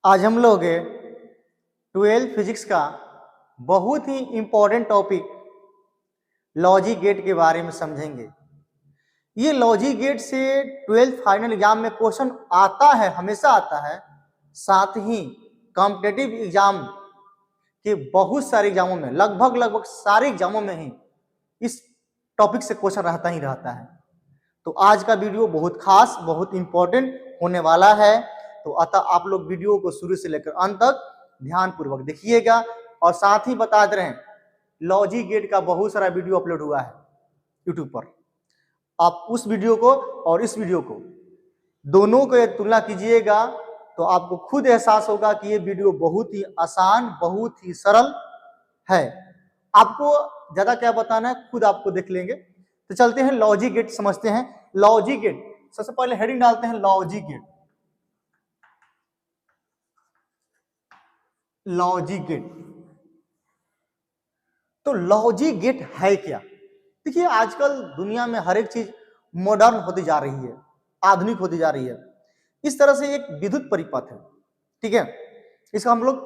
आज हम लोग 12th फिजिक्स का बहुत ही इम्पोर्टेंट टॉपिक लॉजिक गेट के बारे में समझेंगे। ये लॉजिक गेट से 12th फाइनल एग्जाम में क्वेश्चन आता है, हमेशा आता है। साथ ही कॉम्पिटिटिव एग्जाम के बहुत सारे एग्जामों में, लगभग सारे एग्जामों में ही इस टॉपिक से क्वेश्चन रहता ही रहता है। तो आज का वीडियो बहुत खास, बहुत इंपॉर्टेंट होने वाला है। तो अतः आप लोग वीडियो को शुरू से लेकर अंत तक ध्यानपूर्वक देखिएगा। और साथ ही बता दे रहे हैं, लॉजिक गेट का बहुत सारा वीडियो अपलोड हुआ है यूट्यूब पर। आप उस वीडियो को और इस वीडियो को दोनों को तुलना कीजिएगा तो आपको खुद एहसास होगा कि ये वीडियो बहुत ही आसान, बहुत ही सरल है। आपको ज्यादा क्या बताना है, खुद आपको देख लेंगे। तो चलते हैं लॉजिक गेट समझते हैं। लॉजिक गेट, सबसे पहले हेडिंग डालते हैं लॉजिक गेट। लॉजिक गेट, तो लॉजिक गेट है क्या? देखिए, आजकल दुनिया में हर एक चीज मॉडर्न होती जा रही है, आधुनिक होती जा रही है। इस तरह से एक विद्युत परिपथ है, ठीक है, इसका हम लोग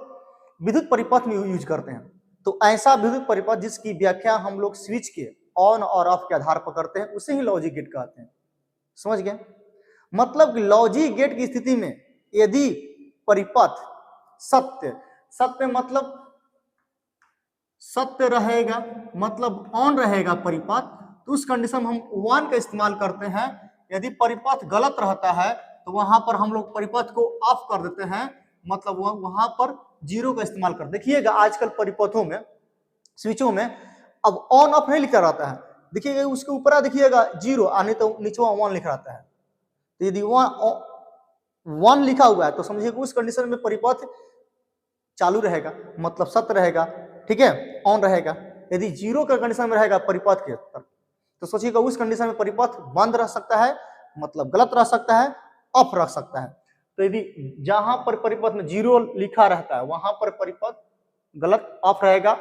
विद्युत परिपथ में यूज करते हैं। तो ऐसा विद्युत परिपथ जिसकी व्याख्या हम लोग स्विच के ऑन और ऑफ के आधार पर करते हैं, उसे ही लॉजिक गेट कहते हैं। समझ गए? मतलब लॉजिक गेट की स्थिति में यदि परिपथ सत्य, सत्य मतलब सत्य रहेगा, मतलब ऑन रहेगा परिपथ, तो उस कंडीशन में हम 1 का इस्तेमाल करते हैं। यदि परिपथ गलत रहता है तो वहां पर हम लोग परिपथ को ऑफ कर देते हैं, मतलब वहां पर 0 का इस्तेमाल कर। देखिएगा आजकल परिपथों में, स्विचों में अब ऑन ऑफ नहीं लिखा रहता है। देखिएगा उसके ऊपर देखिएगा 0 आने तो नीचे 1 लिखा रहता है। तो यदि 1 लिखा हुआ है तो समझिए उस कंडीशन में परिपथ चालू रहेगा, मतलब सत्य रहेगा, ठीक है, ऑन रहेगा। यदि 0 का कंडीशन में रहेगा परिपथ के अंदर, तो सोचिएगा उस कंडीशन में परिपथ बंद रह सकता है, मतलब गलत रह सकता है, ऑफ रह सकता है। तो यदि जहां पर परिपथ में 0 लिखा रहता है वहां पर परिपथ गलत ऑफ रहेगा,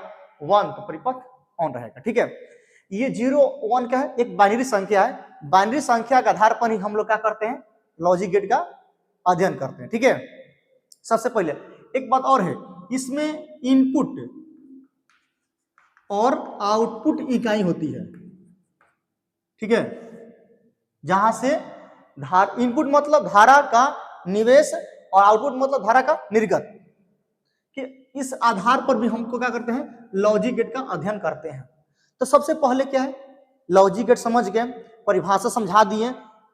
1 तो परिपथ ऑन रहेगा, ठीक है। ये 0 1 क्या है? एक बाइनरी संख्या है। बाइनरी संख्या के आधार पर ही हम लोग क्या करते हैं, लॉजिक गेट का अध्ययन करते हैं, ठीक है। सबसे पहले एक बात और है, इसमें इनपुट और आउटपुट इकाई होती है, ठीक है। जहां से इनपुट मतलब धारा का निवेश और आउटपुट मतलब धारा का निर्गत, कि इस आधार पर भी हमको क्या करते हैं, लॉजिक गेट का अध्ययन करते हैं। तो सबसे पहले क्या है, लॉजिक गेट समझ गए, परिभाषा समझा दिए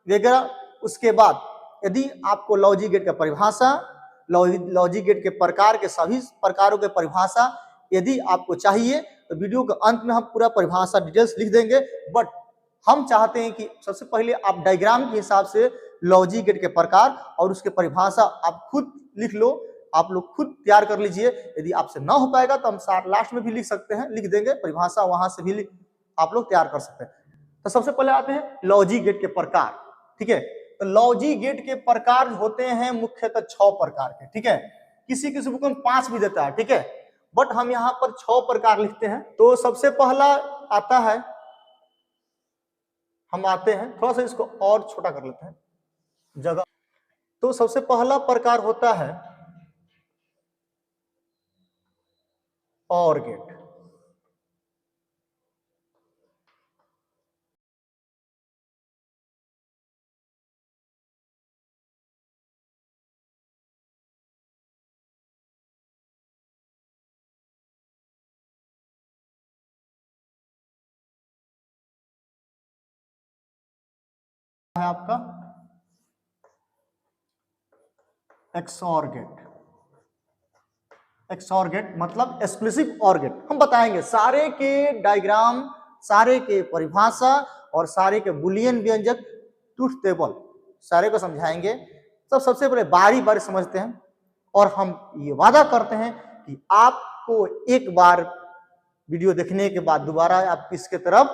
वगैरह। उसके बाद यदि आपको लॉजिक गेट का परिभाषा, लॉजिक गेट के प्रकार के सभी प्रकारों के परिभाषा यदि आपको चाहिए तो वीडियो के अंत में हम पूरा परिभाषा डिटेल्स लिख देंगे। बट हम चाहते हैं कि सबसे पहले आप डायग्राम के हिसाब से लॉजिक गेट के प्रकार और उसके परिभाषा आप खुद लिख लो, आप लोग खुद तैयार कर लीजिए। यदि आपसे ना हो पाएगा तो हम लास्ट में भी लिख सकते हैं, लिख देंगे परिभाषा, वहां से भी आप लोग तैयार कर सकते हैं। तो सबसे पहले आते हैं लॉजिक गेट के प्रकार, ठीक है। तो लॉजिक गेट के प्रकार होते हैं मुख्यतः 6 प्रकार के, ठीक है। किसी किसी बुक में 5 भी देता है, ठीक है, बट हम यहाँ पर 6 प्रकार लिखते हैं। तो सबसे पहला आता है, हम आते हैं थोड़ा सा इसको और छोटा कर लेते हैं जगह। तो सबसे पहला प्रकार होता है और गेट। है आपका एक्सऑर गेट। एक्सऑर गेट मतलब एक्सक्लूसिव ऑर गेट। हम बताएंगे सारे के डायग्राम, सारे के परिभाषा और सारे के बुलियन व्यंजक, ट्रुथ टेबल, सारे को समझाएंगे। तो सबसे पहले बारी बारी समझते हैं और हम ये वादा करते हैं कि आपको एक बार वीडियो देखने के बाद दोबारा आप इसके तरफ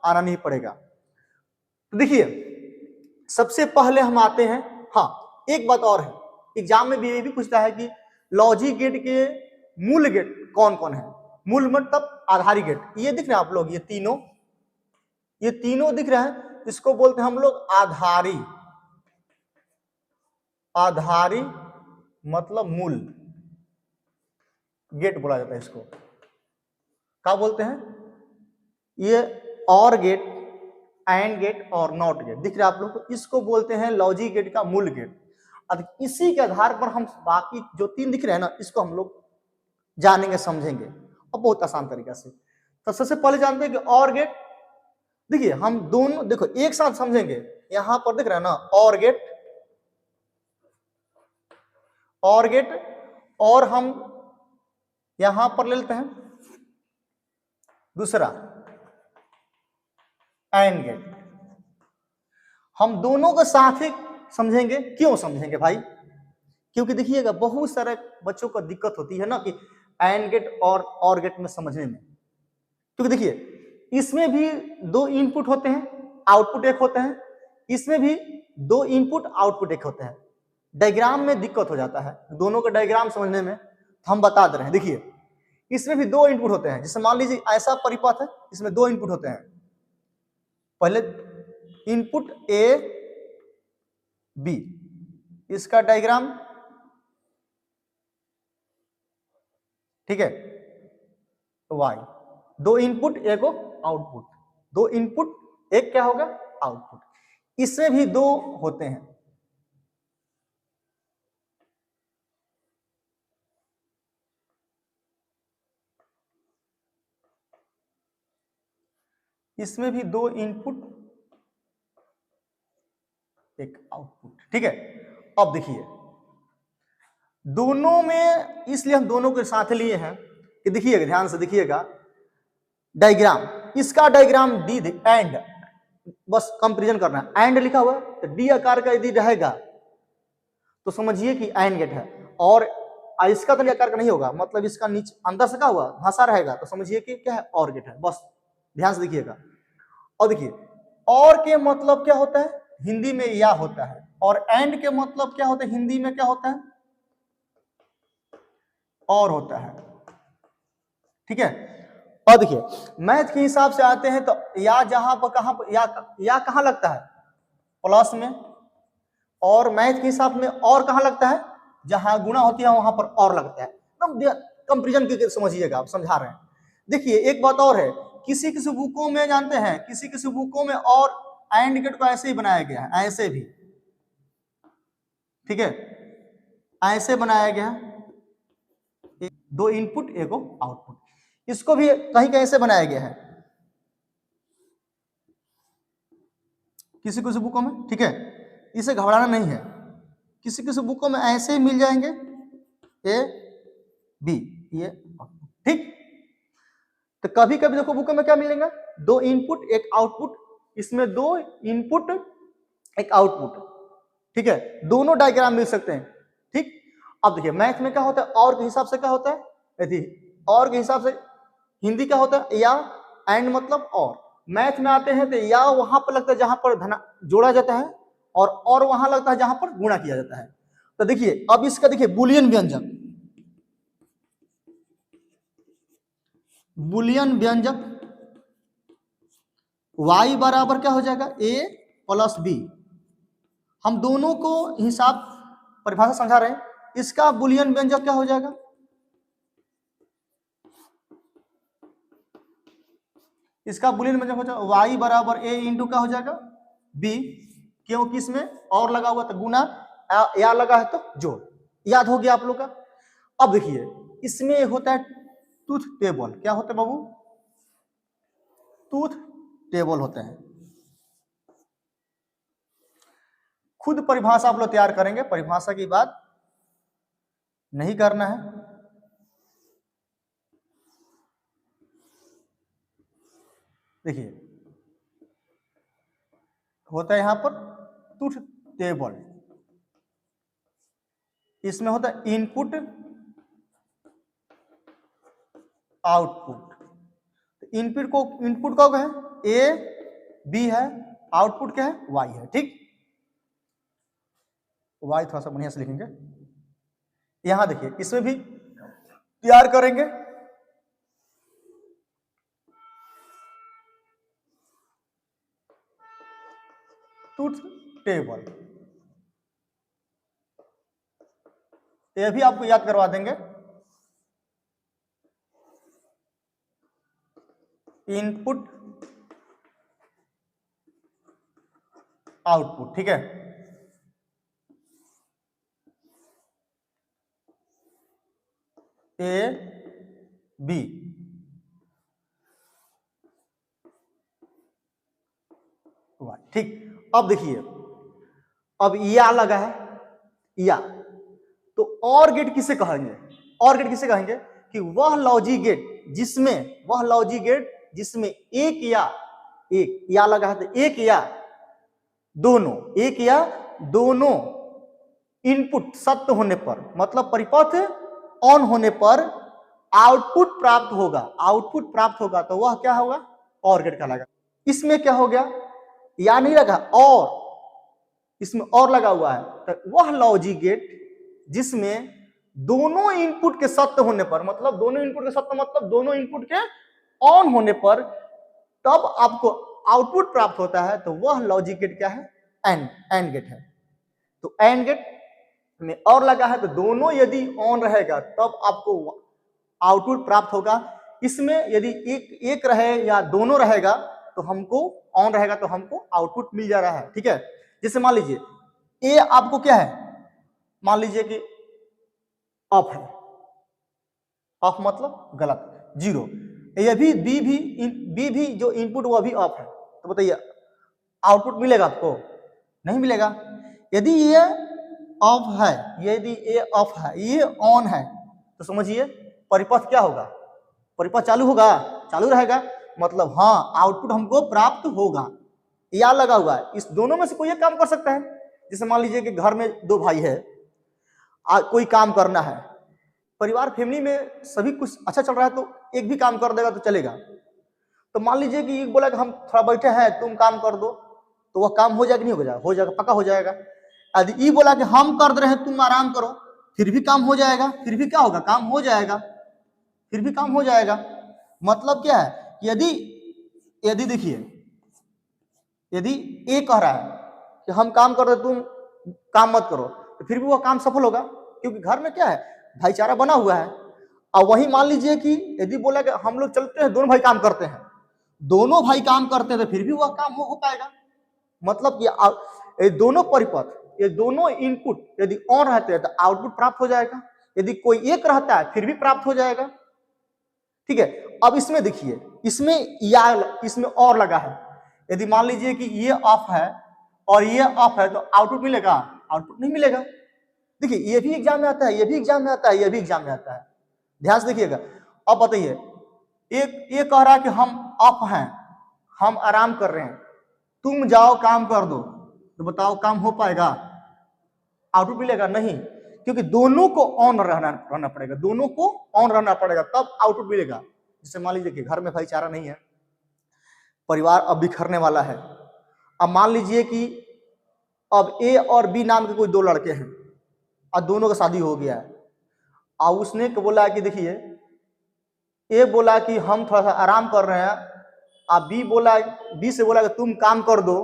आना नहीं पड़ेगा। तो देखिए सबसे पहले हम आते हैं, हाँ एक बात और है, एग्जाम में भी ये भी पूछता है कि लॉजिक गेट के मूल गेट कौन कौन है। मूल मतलब आधारी गेट, ये दिख रहे हैं आप लोग, ये तीनों दिख रहे हैं, इसको बोलते हैं हम लोग आधारी मतलब मूल, गेट बोला जाता है इसको। क्या बोलते हैं? ये और गेट, एंड गेट और नॉट गेट दिख रहा है आप लोग को, इसको बोलते हैं लॉजिक गेट का मूल गेट। अब इसी के आधार पर हम बाकी जो 3 दिख रहे हैं ना, इसको हम लोग जानेंगे, समझेंगे और बहुत आसान तरीका से। तो सबसे पहले जानते हैं कि और गेट। देखिए हम दोनों, देखो एक साथ समझेंगे। यहां पर दिख रहा है ना और गेट, और गेट, और हम यहां पर ले लेते हैं दूसरा एंड गेट। हम दोनों को साथ ही समझेंगे। क्यों समझेंगे भाई? क्योंकि देखिएगा बहुत सारे बच्चों को दिक्कत होती है ना कि एंड गेट और गेट में समझने में। क्योंकि देखिए इसमें भी 2 इनपुट होते हैं, आउटपुट एक होते हैं, इसमें भी 2 इनपुट आउटपुट एक होते हैं। डायग्राम में दिक्कत हो जाता है दोनों का डायग्राम समझने में, तो हम बता दे रहे हैं। देखिए इसमें भी 2 इनपुट होते हैं। जैसे मान लीजिए ऐसा परिपथ है, इसमें 2 इनपुट होते हैं। पहले इनपुट ए बी, इसका डायग्राम, ठीक है, वाई। 2 इनपुट एक आउटपुट, 2 इनपुट एक क्या होगा? आउटपुट। इसमें भी 2 होते हैं। इसमें भी 2 इनपुट एक आउटपुट, ठीक है। अब देखिए दोनों में, इसलिए हम दोनों के साथ लिए हैं कि देखिएगा, ध्यान से देखिएगा डायग्राम, इसका डायग्राम डी एंड, बस कंपैरिजन करना है। एंड लिखा हुआ तो डी आकार का यदि रहेगा तो समझिए कि एंड गेट है, और इसका तो आकार का नहीं होगा, मतलब इसका नीचे अंदर से क्या हुआ भाषा रहेगा, तो समझिए कि क्या है? और गेट है। बस ध्यान से देखिएगा। और देखिए और के मतलब क्या होता है? हिंदी में या होता है। और एंड के मतलब क्या होता है? हिंदी में क्या होता है? और होता है, ठीक है। और देखिए मैथ के हिसाब से आते हैं तो या जहां पर कहां पर या कहां लगता है? प्लस में। और मैथ के हिसाब में और कहां लगता है? जहां गुणा होती है वहां पर और लगता है। एकदम कंपेरिजन के समझिएगा, आप समझा रहे हैं। देखिए एक बात और है, किसी किसी बुकों में जानते हैं, किसी किसी बुकों में और एंड गेट को ऐसे ही बनाया गया है, ऐसे भी, ठीक है, ऐसे बनाया गया है। 2 इनपुट एक आउटपुट। इसको भी कहीं कहीं से बनाया गया है किसी किसी बुकों में, ठीक है। इसे घबराना नहीं है, किसी किसी बुकों में ऐसे ही मिल जाएंगे ए बी, ये ठीक। तो कभी कभी देखो बुकों में क्या मिलेगा? 2 इनपुट एक आउटपुट, इसमें 2 इनपुट एक आउटपुट, ठीक है। दोनों डायग्राम मिल सकते हैं, ठीक। अब देखिए मैथ में क्या होता है? और के हिसाब से क्या होता है? यदि और के हिसाब से हिंदी क्या होता है? या एंड मतलब और। मैथ में आते हैं तो या वहां पर लगता है जहां पर धना जोड़ा जाता है, और वहां लगता है जहां पर गुणा किया जाता है। तो देखिए अब इसका देखिए बुलियन व्यंजक, बुलियन व्यंजक y बराबर क्या हो जाएगा? a plus B. हम दोनों को हिसाब परिभाषा समझा रहे हैं। इसका बुलियन व्यंजक क्या हो जाएगा? इसका बुलियन व्यंजक हो जाएगा y बराबर a इंटू क्या हो जाएगा? b। क्योंकि इसमें और लगा हुआ तो गुना, या लगा है तो जोड़। याद हो गया आप लोग का? अब देखिए इसमें होता है ट्रूथ टेबल। क्या होता है बाबू? ट्रूथ टेबल होते हैं। खुद परिभाषा आप लोग तैयार करेंगे, परिभाषा की बात नहीं करना है। देखिए होता है यहां पर ट्रूथ टेबल, इसमें होता है इनपुट आउटपुट। इनपुट का है ए बी है, आउटपुट क्या है? वाई है, ठीक। वाई थोड़ा सा बढ़िया से लिखेंगे। यहां देखिए इसमें भी तैयार करेंगे। ट्रूथ टेबल, ये भी आपको याद करवा देंगे। इनपुट आउटपुट, ठीक है। ए बी, ठीक। अब देखिए, अब या लगा है, या तो और गेट किसे कहेंगे? और गेट किसे कहेंगे कि वह लॉजिक गेट जिसमें एक या लगा है, तो एक या दोनों इनपुट सत्य होने पर, मतलब परिपथ ऑन होने पर आउटपुट प्राप्त होगा, तो वह क्या होगा? और गेट कहलाएगा। इसमें क्या हो गया? या नहीं लगा, और इसमें और लगा हुआ है, तो वह लॉजिक गेट जिसमें दोनों इनपुट के सत्य होने पर, मतलब दोनों इनपुट के ऑन होने पर तब आपको आउटपुट प्राप्त होता है, तो वह लॉजिक गेट क्या है? एंड गेट है। तो एंड गेट में और लगा है, तो दोनों यदि ऑन रहेगा तब आपको आउटपुट प्राप्त होगा। इसमें यदि एक रहे या दोनों रहेगा तो हमको ऑन रहेगा, तो हमको आउटपुट मिल जा रहा है, ठीक है। जैसे मान लीजिए ए आपको क्या है, मान लीजिए कि ऑफ है, ऑफ मतलब गलत, 0। ये भी बी भी जो इनपुट वह भी ऑफ है, तो बताइए आउटपुट मिलेगा आपको? नहीं मिलेगा। यदि ये ऑफ है, यदि ये ऑफ है, ये ऑन है, तो समझिए परिपथ क्या होगा? परिपथ चालू होगा, चालू रहेगा, मतलब हाँ आउटपुट हमको प्राप्त होगा। या लगा हुआ है, इस दोनों में से कोई एक काम कर सकता है। जैसे मान लीजिए कि घर में 2 भाई है, कोई काम करना है, परिवार फैमिली में सभी कुछ अच्छा चल रहा है, तो एक भी काम कर देगा तो चलेगा। तो मान लीजिए कि एक बोला कि हम थोड़ा बैठे हैं, तुम काम कर दो, तो वह काम हो जाएगा नहीं हो जाएगा, पक्का हो जाएगा। यदि ये बोला कि हम कर दे रहे हैं, तुम आराम करो, फिर भी काम हो जाएगा, फिर भी क्या होगा? काम हो जाएगा, फिर भी काम हो जाएगा। मतलब क्या है? यदि देखिए, यदि ए कह रहा है कि हम काम कर रहे, तुम काम मत करो, तो फिर भी वह काम सफल होगा, क्योंकि घर में क्या है? भाईचारा बना हुआ है। और वही मान लीजिए कि यदि बोला कि हम लोग चलते हैं, दोनों भाई काम करते हैं, तो फिर भी वह काम हो पाएगा। मतलब ये दोनों परिपथ, ये दोनों इनपुट यदि ऑन रहते हैं तो आउटपुट प्राप्त हो जाएगा, यदि कोई एक रहता है फिर भी प्राप्त हो जाएगा, ठीक है। अब इसमें देखिए, इसमें और लगा है। यदि मान लीजिए कि ये ऑफ है और ये ऑफ है, तो आउटपुट मिलेगा? आउटपुट नहीं मिलेगा। देखिए ये भी एग्जाम में आता है, ये भी एग्जाम में आता है, ये भी एग्जाम में आता है, ध्यान से देखिएगा। अब बताइए, ये कह रहा है कि हम ऑफ हैं, हम आराम कर रहे हैं, तुम जाओ काम कर दो, तो बताओ काम हो पाएगा? आउटपुट मिलेगा? नहीं, क्योंकि दोनों को ऑन रहना पड़ेगा, दोनों को ऑन रहना पड़ेगा, तब आउटपुट मिलेगा। जैसे मान लीजिए कि घर में भाईचारा नहीं है, परिवार अब बिखरने वाला है। अब मान लीजिए कि अब ए और बी नाम के कोई 2 लड़के हैं और दोनों का शादी हो गया है, और उसने बोला कि देखिए, ए बोला कि हम थोड़ा सा आराम कर रहे हैं, और बी से बोला कि तुम काम कर दो,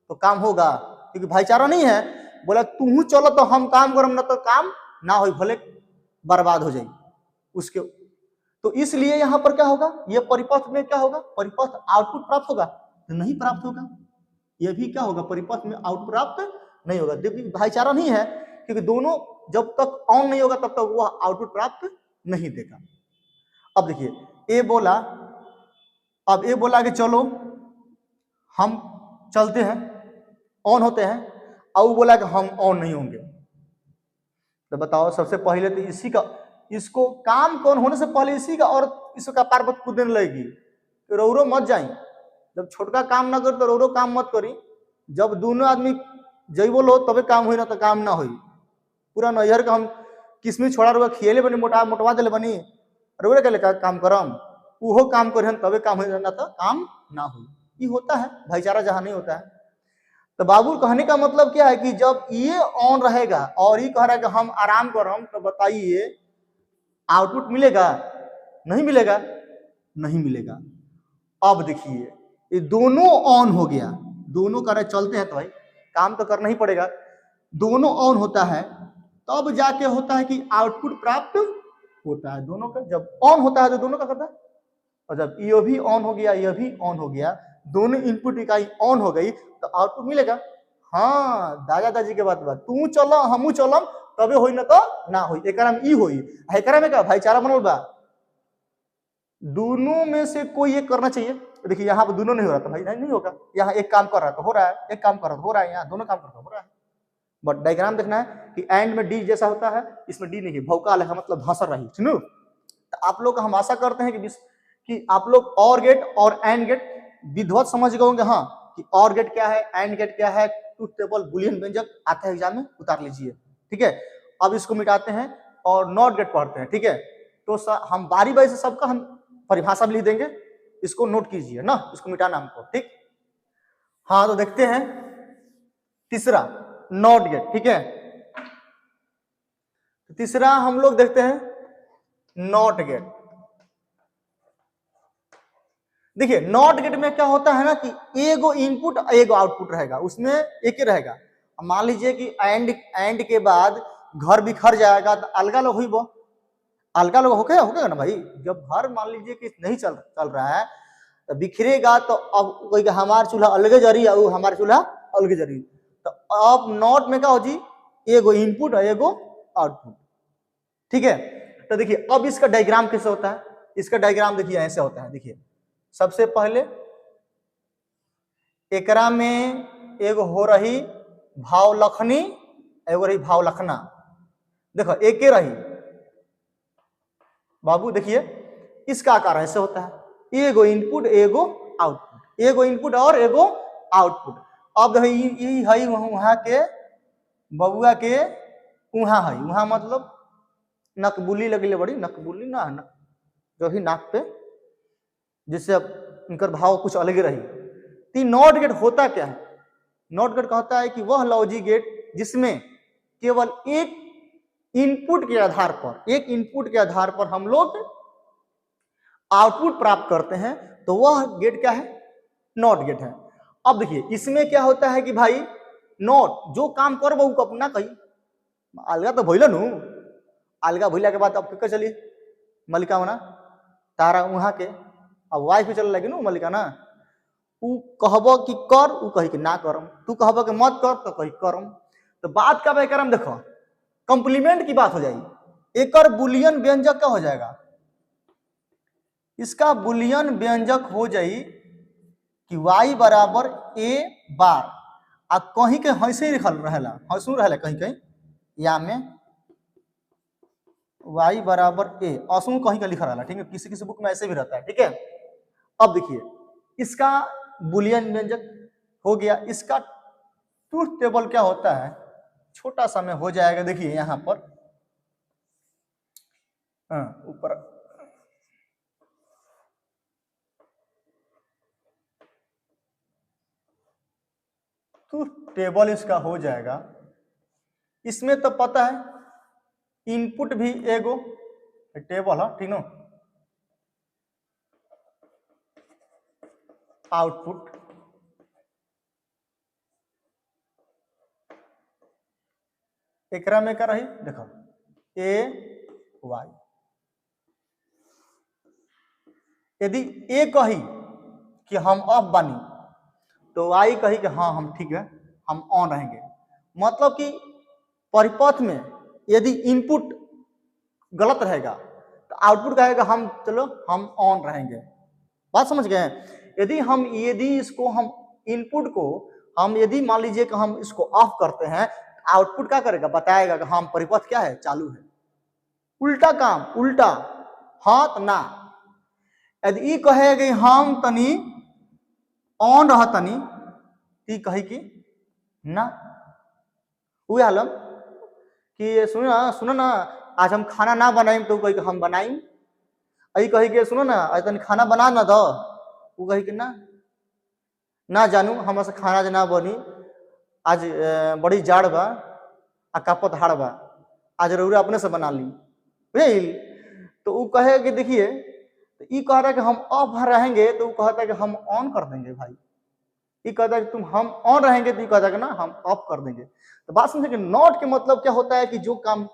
तो काम होगा, क्योंकि भाईचारा नहीं है। बोला तू चलो तो हम काम करम, ना तो काम ना हो, भले बर्बाद हो जाए उसके। तो इसलिए यहाँ पर क्या होगा? ये परिपथ में क्या होगा? परिपथ आउटपुट प्राप्त होगा? तो नहीं प्राप्त होगा। ये भी क्या होगा? परिपथ में आउटपुट प्राप्त नहीं होगा, क्योंकि भाईचारा नहीं है, क्योंकि दोनों जब तक ऑन नहीं होगा तब तक वह आउटपुट प्राप्त नहीं देगा। अब देखिए, ए बोला कि चलो हम चलते हैं, ऑन होते हैं, और वो बोला कि हम ऑन नहीं होंगे। तो बताओ, सबसे पहले तो इसको काम कौन होने से पहले इसी का और इसका पार्वत कूदने लगेगी, तो रौरो मत जाई। जब छोटका काम ना कर तो रौरो काम मत करी। जब दोनों आदमी जई बोलो तबे काम हुई, ना तो काम ना हुई। पूरा नैहर का हम किसमिस छोड़ा रुआ खियले बनी, मोटवा दिले बनी, रौरे के लेकर काम करम, उहो काम करें तबे काम हुई, ना तो काम ना हुई। ये होता है भाईचारा जहां नहीं होता है। तो बाबू कहने का मतलब क्या है कि जब ये ऑन रहेगा और ये कह रहा है कि हम आराम कर रहे हैं, तो बताइए आउटपुट मिलेगा? नहीं मिलेगा, नहीं मिलेगा। अब देखिए, ये दोनों ऑन हो गया, दोनों कह रहे चलते हैं, तो भाई काम तो करना ही पड़ेगा। दोनों ऑन होता है तब जाके होता है कि आउटपुट प्राप्त होता है दोनों का। जब ऑन होता है तो दोनों का करता है, और जब ये भी ऑन हो गया ये भी ऑन हो गया, दोनों इनपुट इकाई ऑन हो गई तो आउटपुट मिलेगा। हाँ दादा दादी के बात तू चल हमू चलम तबे होई ना तो ना होई, एकरा में ई होई, एकरा में का भाईचारा बनल बा, दोनों में से कोई एक करना चाहिए। देखिए यहाँ पर दोनों नहीं हो रहा था भाई, नहीं होगा, यहाँ एक काम कर रहा तो हो रहा है, एक काम कर रहा हो रहा है, यहाँ दोनों काम करता हो रहा है। बट डायग्राम देखना है कि एंड में डी जैसा होता है, इसमें डी नहीं है, भौकाल है मतलब धंसर रही। सुनो तो आप लोग हम आशा करते हैं कि आप लोग और गेट और एंड गेट विधिवत समझ गए होंगे। हाँ कि और गेट क्या है, एंड गेट क्या है, ट्रूथ टेबल बुलियन व्यंजक आता है एग्जाम में, उतार लीजिए। ठीक है, अब इसको मिटाते हैं और नॉट गेट पढ़ते हैं। ठीक है, तो हम बारी बारी से सबका हम परिभाषा भी लिख देंगे, इसको नोट कीजिए ना, इसको मिटाना हमको। ठीक, हाँ तो देखते हैं तीसरा नॉट गेट। ठीक है, तीसरा हम लोग देखते हैं नॉट गेट। देखिए नॉट गेट में क्या होता है ना कि एगो इनपुट एगो आउटपुट रहेगा, उसमें एक ही रहेगा। मान लीजिए कि एंड के बाद घर बिखर जाएगा तो अलग अलग हुई, वो अलग अलग होगा ना भाई। जब घर मान लीजिए कि नहीं चल रहा है तो बिखरेगा, तो अब कोई हमार चूल्हा अलगे जरी और हमारे चूल्हा अलगे जरी, तो अब नॉट में क्या हो जी, एगो इनपुट और एगो आउटपुट। ठीक है, तो देखिए अब इसका डायग्राम कैसे होता है, इसका डायग्राम देखिए ऐसे होता है। देखिए सबसे पहले एकरा में एगो हो रही भाव लखनी, एगो रही भाव लखना। देखो एक ही रही बाबू, देखिए इसका आकार ऐसे होता है, एगो इनपुट एगो आउटपुट, एगो इनपुट और एगो आउटपुट। अब देखो है वहां के बबुआ के वहां है, वहां मतलब नकबुली लगले बड़ी, नकबुली ना जो भी नाक पे, जिससे अब इनकर भाव कुछ अलग ही रही। तो नॉट गेट होता क्या है, नॉट गेट कहता है कि वह लॉजिक गेट जिसमें केवल एक इनपुट के आधार पर हम लोग आउटपुट प्राप्त करते हैं, तो वह गेट क्या है, नॉट गेट है। अब देखिए इसमें क्या होता है कि भाई नॉट जो काम कर वो अपना कही अलगा तो भइल नु, अलगा भइला के बाद अब क्या चली मलिका मना तारा वहां के, अब वाइफ भी चल लगी नु मलिका ना, उ कहबो कि कर, उ कही कि ना करम, तू कहबो कि मत कर तो कही करम। तो बात का करम देखो कंप्लीमेंट की बात हो जाएगी, एक बुलियन व्यंजक क्या हो जाएगा, इसका बुलियन व्यंजक हो जाई कि y बराबर a बार, आ कहीं के हंसे लिखल रहेला, हंसू रहेला कहीं कहीं, या में y बराबर a असू कहीं का लिखा रहेला। ठीक है, किसी किसी बुक में ऐसे भी रहता है। ठीक है, अब देखिए इसका बुलियन व्यंजक हो गया, इसका ट्रूथ टेबल क्या होता है, छोटा सा में हो जाएगा। देखिए यहां पर ऊपर ट्रूथ टेबल इसका हो जाएगा। इसमें तो पता है इनपुट भी एगो टेबल है, ठीक ना, आउटपुट एकरा में क्या रही, देखो ए वाई, यदि ए कही कि हम ऑफ बनी तो वाई कही कि हाँ हम ठीक है हम ऑन रहेंगे। मतलब कि परिपथ में यदि इनपुट गलत रहेगा तो आउटपुट कहेगा हम चलो हम ऑन रहेंगे। बात समझ गए? यदि इसको हम इनपुट को हम यदि मान लीजिए कि हम इसको ऑफ करते हैं, आउटपुट क्या करेगा, बताएगा कि हम परिपथ क्या है, चालू है। उल्टा काम, उल्टा हाँ तो ना, यदि कहेगा कि हम तनी ऑन रह तनी, ती कही कि ना, हुए आलम कि सुनो ना आज हम खाना ना बनाई, तो कही कि हम बनाई। अई कही कि सुनो ना आज तनी खाना बना ना दो, वो कही कि ना जानू हमरा से खाना जना बनी, आज बड़ी जाड़ बा आ कापत हाड़ बा, आज रउरा अपने से बना ली, बुझल। तो वो कहे कि देखिए तो ये कह रहा है कि हम ऑफ रहेंगे, तो वो कहता है कि हम ऑन कर देंगे भाई। ये कहता है कि तुम हम ऑन रहेंगे, तो ये कहता है कि ना हम ऑफ कर देंगे। तो बात समझे कि नॉट के मतलब क्या होता है कि जो काम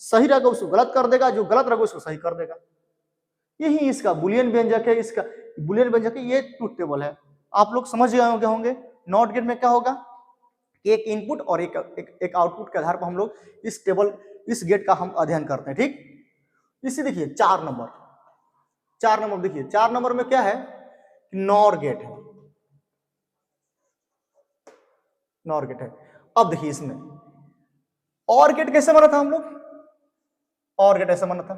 सही रहेगा उसको गलत कर देगा, जो गलत रहेगा उसको सही कर देगा। यही इसका बुलियन व्यंजक है। इसका बुलियन व्यंजक है, ये ट्रुथ टेबल है। आप लोग समझ गए होंगे। नॉट गेट में क्या होगा कि एक इनपुट और एक आउटपुट के आधार पर हम लोग इस टेबल, इस गेट का हम अध्ययन करते हैं। ठीक, इसी देखिए 4 नंबर, 4 नंबर देखिए, 4 नंबर में क्या है, नॉर गेट है, नॉर गेट है। अब देखिए इसमें और गेट कैसे बना था हम लोग, और गेट ऐसे बना था,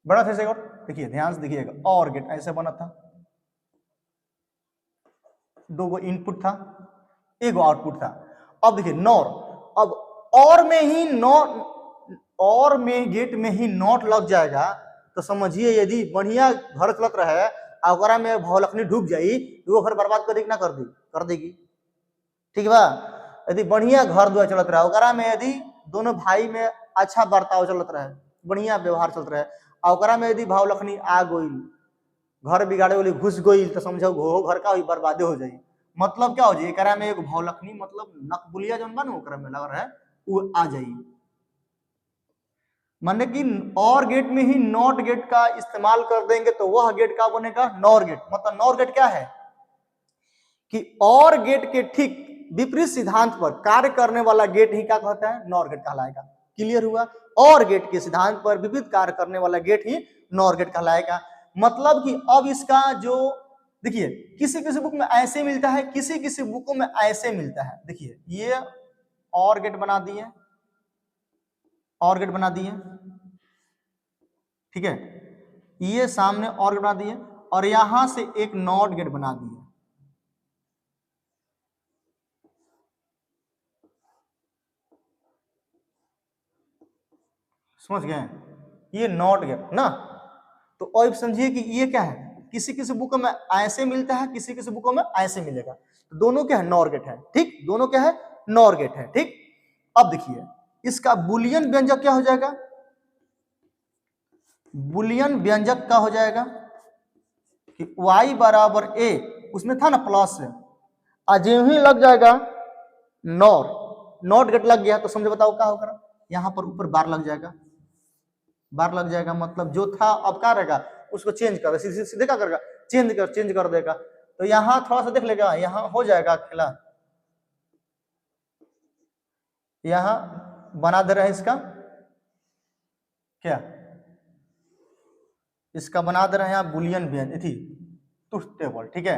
बना था ऐसे, और देखिए ध्यान से देखिएगा, और गेट ऐसे बना था, 2 गो इनपुट था, 1 गो आउटपुट था। अब देखिए नॉर, अब और में ही नॉट, और में गेट में ही नॉट लग जाएगा तो समझिए यदि बढ़िया घर चलत रहे अगर में भौलखनी डूब जाई तो वो घर बर्बाद कर देगी ना, कर दी, कर देगी। ठीक बा, यदि बढ़िया घर दुआ चलत रहे ओकरा में, यदि दोनों भाई में अच्छा बर्ताव चलत रहे, बढ़िया व्यवहार चलत रहे, ओकरा में यदि भौलखनी आ गई, घर बिगाड़े वाली घुस गई, तो समझो वो घर का बर्बादे हो जाई। मतलब क्या हो जाए, एकरा में एक भौलखनी मतलब नकबुलिया जौन बा ओकरा में लग रहा है वो आ जाई। माने कि और गेट में ही नॉट गेट का इस्तेमाल कर देंगे तो वह गेट का बनेगा नॉर गेट। मतलब नॉर गेट क्या है कि और गेट के ठीक विपरीत सिद्धांत पर कार्य करने वाला गेट ही क्या कहता है, नॉर गेट कहलाएगा। क्लियर हुआ, और गेट के सिद्धांत पर विपरीत कार्य करने वाला गेट ही नॉर गेट कहलाएगा। मतलब कि अब इसका जो देखिए किसी किसी बुक में ऐसे मिलता है, किसी किसी बुकों में ऐसे मिलता है। देखिए ये और गेट बना दिए, और गेट बना दिए, ठीक है, ये सामने और गेट बना दिए और यहां से एक नॉट गेट बना दिए। समझ गए, ये नॉट गेट ना। तो अब समझिए कि ये क्या है, किसी किसी बुकों में ऐसे मिलता है, किसी किसी बुकों में ऐसे मिलेगा, तो दोनों क्या है, नॉर गेट है। ठीक, दोनों क्या है, नॉर गेट है। ठीक, अब देखिए इसका बुलियन व्यंजक क्या हो जाएगा, बुलियन व्यंजक का हो जाएगा कि y बराबर a, उसमें था ना प्लस, अजेव ही लग जाएगा नॉर, नॉट गेट लग गया तो समझो, बताओ क्या होगा, यहां पर ऊपर बार लग जाएगा, बार लग जाएगा। मतलब जो था अब क्या रहेगा, उसको चेंज कर सीधे सीधे क्या करेगा, चेंज कर देगा। तो यहां थोड़ा सा देख लेगा, यहां हो जाएगा खेला, यहां बना दे रहे हैं इसका क्या, इसका बना दे रहे हैं आप बुलियन व्यंजक थी ट्रुथ टेबल। ठीक है,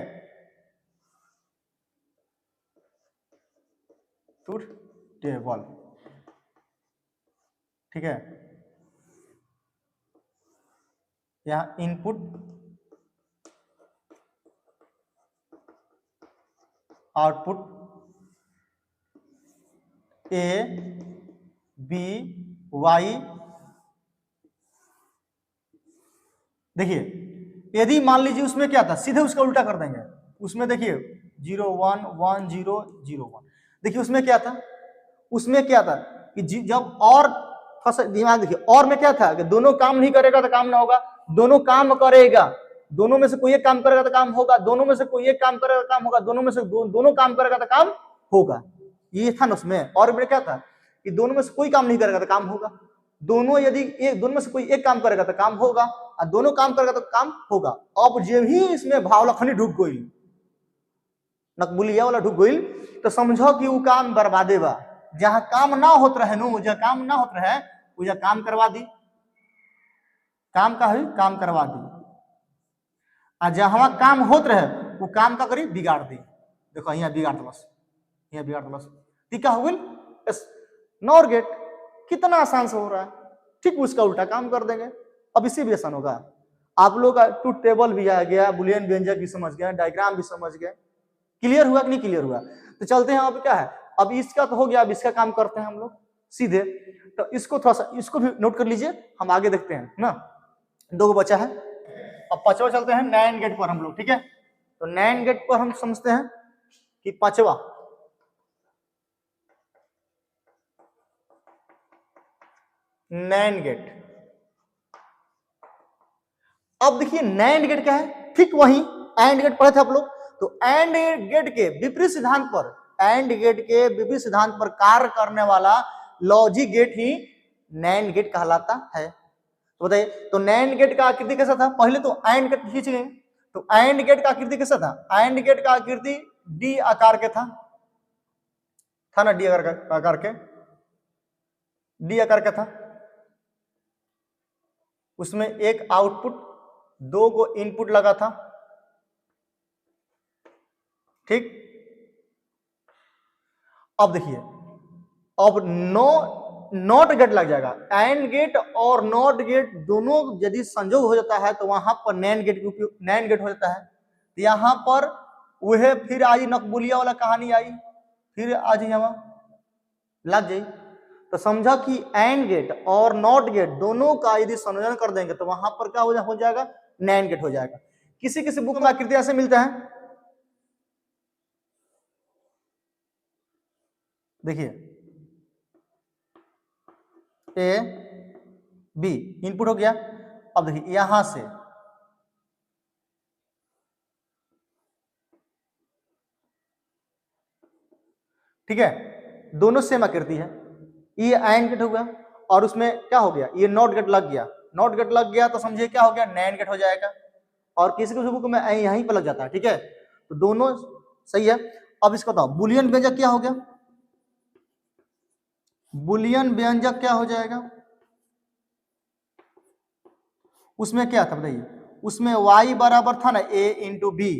ट्रुथ टेबल, ठीक है, यहां input output A B Y. देखिए यदि मान लीजिए उसमें क्या था, सीधे उसका उल्टा कर देंगे। उसमें देखिए 0 1 1 0 0 1, देखिए उसमें क्या था, उसमें क्या था कि जब और दिमाग देखिए, और में क्या था कि दोनों काम नहीं करेगा तो काम ना होगा, दोनों काम करेगा, दोनों में से कोई एक काम करेगा तो काम होगा, दोनों में से कोई एक काम करेगा तो काम होगा, दोनों में से दोनों काम करेगा तो काम होगा। ये था ना उसमें। और में क्या था कि दोनों में से कोई काम नहीं करेगा तो काम होगा, दोनों यदि एक दोनों में से कोई एक काम करेगा तो काम होगा, और दोनों काम करेगा तो काम होगा। अब जब ही इसमें भाव लखनी ढुक गई, नकबुलिया वाला ढुक गई, तो समझो कि वो काम बर्बादे बा। जहां काम ना होत रहे नु, जहां काम ना होत रहे वो काम करवा दी, काम का है काम करवा दी, और जहां काम होत रहे वो काम का करी बिगाड़ दी। देखो यहाँ बिगाड़ दलस, यहाँ बिगाड़ दलस, टीका हो गई नॉर गेट। कितना आसान से हो रहा है, ठीक उसका उल्टा काम कर देंगे। अब इसी भी आसान होगा। आप लोग का ट्रुथ टेबल भी आ गया, बुलियन व्यंजक भी समझ गए, डायग्राम भी समझ गए। क्लियर हुआ कि नहीं क्लियर हुआ? तो चलते हैं, अब क्या है, अब इसका तो हो गया, अब इसका काम करते हैं हम लोग सीधे। तो इसको थोड़ा सा, इसको भी नोट कर लीजिए, हम आगे देखते हैं ना। 2 बचा है, अब पांचवा चलते हैं नैन गेट पर हम लोग। ठीक है, तो नैन गेट पर हम समझते हैं कि पांचवा, नैन गेट। अब देखिए नैन गेट क्या है, ठीक वही एंड गेट पढ़े थे आप लोग, तो एंड गेट के विपरीत सिद्धांत पर, एंड गेट के विपरीत सिद्धांत पर कार्य करने वाला लॉजिक गेट ही नैंड गेट कहलाता है। तो बताइए, तो नैंड गेट का आकृति कैसा था? पहले तो एंड गेट खींच गए, तो एंड गेट का आकृति कैसा था? एंड गेट का आकृति डी आकार के था ना, डी आकार के, डी आकार का था। उसमें एक आउटपुट, दो को इनपुट लगा था, ठीक। अब देखिए, अब नॉट गेट लग जाएगा। एंड गेट और नॉट गेट दोनों यदि संयोग हो जाता है तो वहां पर नैंड गेट नैंड गेट हो जाता है। तो यहां पर वह फिर आज नकबुलिया वाला कहानी आई, फिर आज यहाँ लग जाए। तो समझा कि एंड गेट और नॉट गेट दोनों का यदि संयोजन कर देंगे तो वहां पर क्या हो जाएगा? नैंड गेट हो जाएगा। किसी किसी बुक में आकृति ऐसे मिलता है, देखिए ए बी इनपुट हो गया। अब देखिए यहां से ठीक है, दोनों सेम आकृति है, ये एंड गेट हो गया और उसमें क्या हो गया? ये नॉट गेट लग गया। नॉट गेट लग गया तो समझिए क्या हो गया? नैंड गेट हो जाएगा। और किसी किसी बुक में यहीं पर लग जाता है, ठीक है। तो दोनों सही है। अब इसको बताओ, बुलियन व्यंजक क्या हो गया? बुलियन व्यंजक क्या हो जाएगा? उसमें क्या था बताइए? उसमें y बराबर था ना a इंटू बी।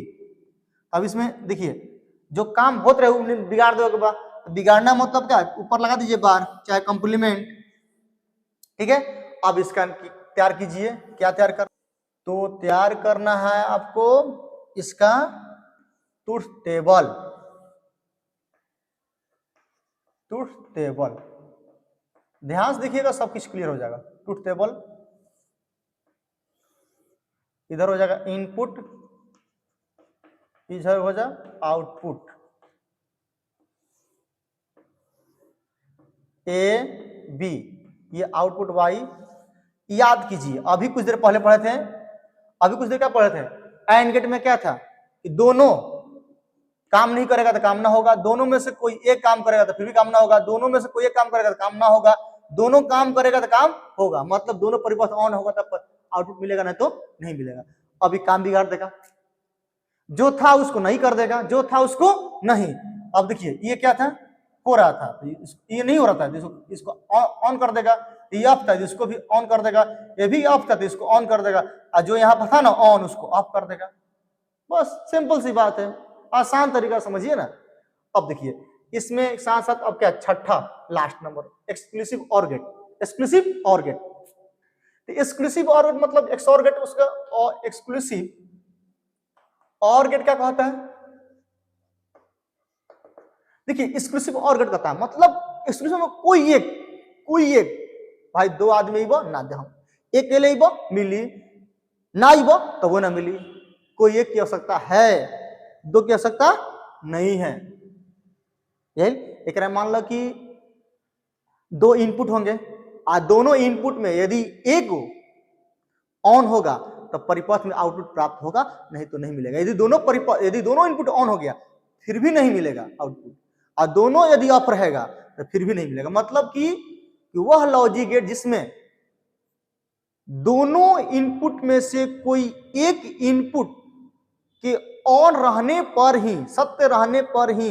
अब इसमें देखिए, जो काम होते रहे उन्हें बिगाड़ दो, बिगाड़ना मतलब क्या? ऊपर लगा दीजिए बार, चाहे कंप्लीमेंट, ठीक है। अब इसका तैयार कीजिए। क्या तैयार कर? तो तैयार करना है आपको इसका ट्रुथ टेबल। ट्रुथ टेबल ध्यान से देखिएगा, सब कुछ क्लियर हो जाएगा। ट्रुथ टेबल इधर हो जाएगा इनपुट, इधर हो जाए आउटपुट। ए बी, ये आउटपुट वाई। याद कीजिए, अभी कुछ देर पहले पढ़े थे, अभी कुछ देर क्या पढ़े थे? एंड गेट में क्या था कि दोनों काम नहीं करेगा तो काम ना होगा, दोनों में से कोई एक काम करेगा तो फिर भी काम ना होगा, दोनों में से कोई एक काम करेगा तो काम ना होगा, दोनों काम करेगा तो काम होगा। मतलब दोनों परिपथ ऑन होगा तब आउटपुट मिलेगा, नहीं तो नहीं मिलेगा। अभी काम बिगाड़ देगा, जो था उसको नहीं कर देगा, जो था उसको नहीं। अब देखिए ये क्या था? हो रहा था, तो ये नहीं हो रहा था, इसको ऑन कर देगा। ये ऑफ था, इसको भी ऑन कर देगा। ये भी ऑफ था तो इसको ऑन कर देगा, और जो यहाँ पर था ना ऑन, उसको ऑफ कर देगा। बस सिंपल सी बात है, आसान तरीका समझिए ना। अब देखिए इसमें साथ साथ अब क्या? छठा last number, exclusive or gate. Exclusive or gate, तो एक्सक्लूसिव ऑर गेट मतलब एक्सऑर गेट उसका, और एक्सक्लूसिव ऑर गेट क्या कहता है? देखिए एक्सक्लूसिव ऑर गेट कहता है मतलब एक्सक्लूसिव में कोई एक भाई दो आदमी ना दे, हम अकेले मिली ना तो वो ना मिली। कोई एक की आवश्यकता है, दो की आवश्यकता नहीं है। यही एक मान लो कि दो इनपुट होंगे, और दोनों इनपुट में यदि एक ऑन होगा तो परिपथ में आउटपुट प्राप्त होगा, नहीं तो नहीं मिलेगा। यदि दोनों इनपुट ऑन हो गया फिर भी नहीं मिलेगा आउटपुट, और दोनों यदि ऑफ रहेगा तो फिर भी नहीं मिलेगा। मतलब कि वह लॉजिक गेट जिसमें दोनों इनपुट में से कोई एक इनपुट के ऑन रहने पर ही, सत्य रहने पर ही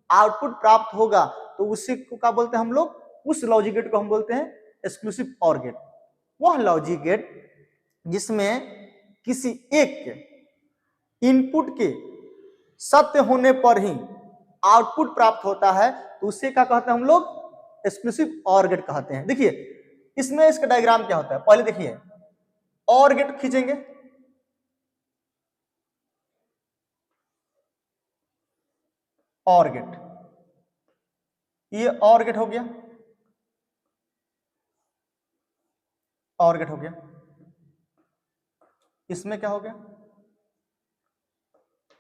आउटपुट प्राप्त होगा, तो उसी को क्या बोलते हैं हम लोग? उस लॉजिक गेट को हम बोलते हैं एक्सक्लूसिव ऑर गेट। वह लॉजिक गेट जिसमें किसी एक इनपुट के सत्य होने पर ही आउटपुट प्राप्त होता है, तो उसे क्या कहते हैं हम लोग? एक्सक्लूसिव ऑर गेट कहते हैं। देखिए इसमें इसका डायग्राम क्या होता है, पहले देखिए ऑर गेट खींचेंगे, ऑर गेट, ये ऑर गेट हो गया, ऑर गेट हो गया। इसमें क्या हो गया?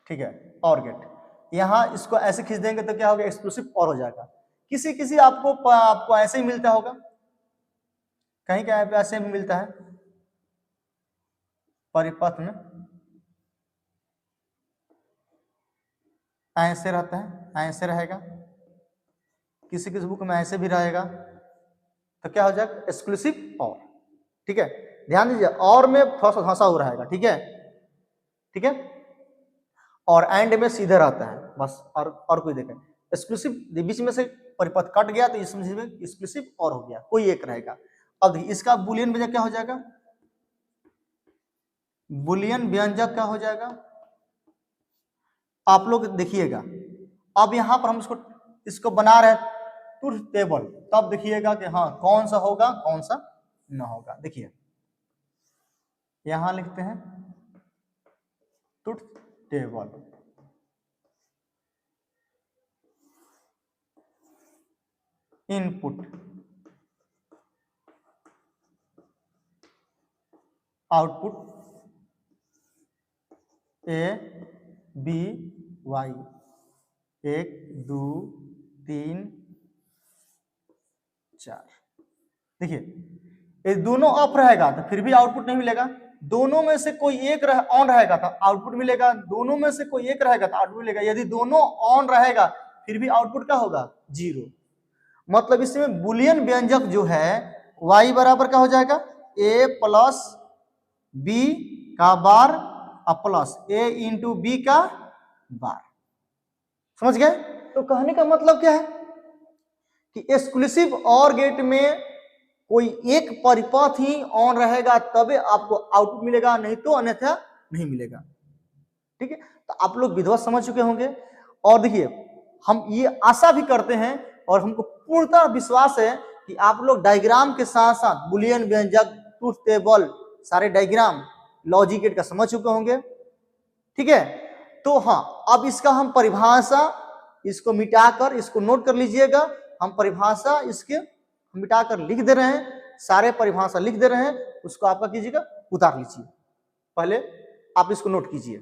ठीक है, ऑर गेट। यहां इसको ऐसे खींच देंगे तो क्या होगा? एक्सक्लूसिव ऑर हो जाएगा। किसी किसी आपको ऐसे ही मिलता होगा, कहीं कहीं पे ऐसे भी मिलता है परिपथ में, ऐसे रहता है, ऐसे रहेगा, किसी किसी बुक में ऐसे भी रहेगा, तो क्या हो जाएगा एक्सक्लूसिव और। ठीक है, ध्यान दीजिए, और में थोड़ा सा धंसा हुआ रहेगा। ठीक है, ठीक है, और एंड में सीधे रहता है बस, और कोई देखें एक्सक्लूसिव बीच में से परिपथ कट गया तो इसमें एक्सक्लूसिव और हो गया, कोई एक रहेगा। अब इसका बुलियन व्यंजक क्या हो जाएगा, बुलियन व्यंजक क्या हो जाएगा, आप लोग देखिएगा। अब यहां पर हम इसको बना रहे ट्रुथ टेबल, तब देखिएगा कि हाँ कौन सा होगा कौन सा ना होगा। देखिए यहां लिखते हैं truth table, input output A B Y, 1 2 3 4। देखिए ये दोनों ऑफ रहेगा तो फिर भी आउटपुट नहीं मिलेगा, दोनों में से कोई एक ऑन रहेगा तो आउटपुट मिलेगा, दोनों में से कोई एक रहेगा तो आउटपुट मिलेगा। यदि दोनों ऑन रहेगा फिर भी आउटपुट क्या होगा 0। मतलब इसमें बुलियन व्यंजक जो है y बराबर क्या हो जाएगा a प्लस b का बार प्लस a इंटू बी का बार। समझ गए? तो कहने का मतलब क्या है कि एक्सक्लूसिव और गेट में कोई एक परिपथ ही ऑन रहेगा तभी आपको आउटपुट मिलेगा, नहीं तो अन्यथा नहीं मिलेगा। ठीक है, तो आप लोग विधिवत समझ चुके होंगे। और देखिए हम ये आशा भी करते हैं और हमको पूर्णतः विश्वास है कि आप लोग डायग्राम के साथ साथ बुलियन व्यंजक, ट्रुथ टेबल, सारे डायग्राम, लॉजिक गेट का समझ चुके होंगे। ठीक है, तो हाँ अब इसका हम परिभाषा इसको मिटाकर इसको नोट कर लीजिएगा। हम परिभाषा इसके मिटाकर लिख दे रहे हैं, सारे परिभाषा लिख दे रहे हैं, उसको आपका कीजिएगा उतार लीजिए, पहले आप इसको नोट कीजिए।